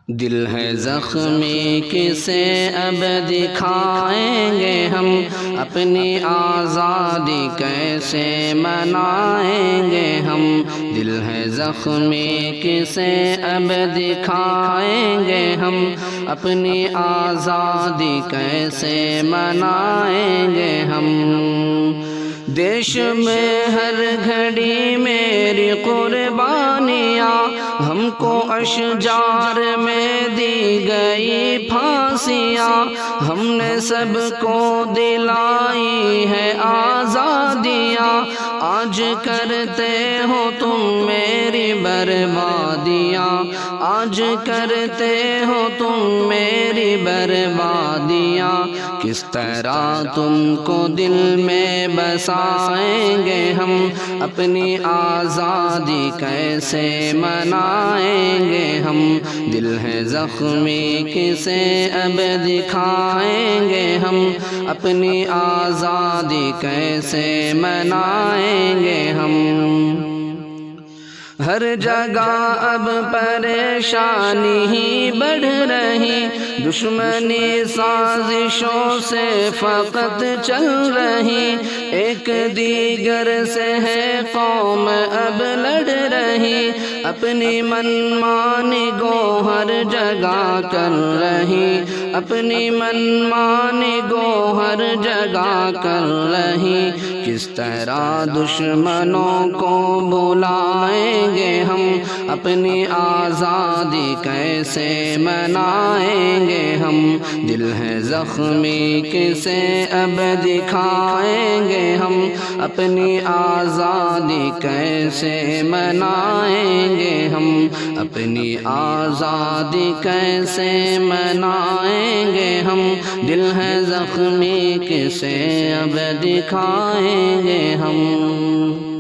دل ہے زخمی کسے اب دکھائیں گے ہم، اپنی آزادی کیسے منائیں گے ہم۔ دل ہے زخمی کسے اب دکھائیں گے ہم، اپنی آزادی کیسے منائیں گے ہم۔ دیش میں ہر گھڑی میری قربانیاں، ہم کو اشجار میں دی گئی پھانسیاں، ہم نے سب کو دلائی ہے آزادیاں، آج کرتے ہو تم میری بربادیاں، آج کرتے ہو تم میری بربادیاں۔ کس طرح تم کو دل میں بسائیں گے ہم، اپنی آزادی کیسے منائیں گے ہم۔ دل ہے زخمی کسے اب دکھائیں گے ہم، اپنی آزادی کیسے منائیں گے ہم۔ ہر جگہ اب پریشانی ہی بڑھ رہی، دشمنی سازشوں سے فقط چل رہی، ایک دیگر سے ہے قوم اب لڑ رہی، اپنی منمانی گو ہر جگہ کر رہی، اپنی منمانی گو ہر جگہ کر رہی۔ کس طرح دشمنوں کو بلائیں گے ہم، اپنی آزادی کیسے منائیں گے ہم۔ دل ہے زخمی کسے اب دکھائیں گے ہم، اپنی آزادی کیسے منائیں گے ہم۔ اپنی آزادی کیسے منائیں گے ہم، دل ہے زخمی کسے اب دکھائیں گے ہم۔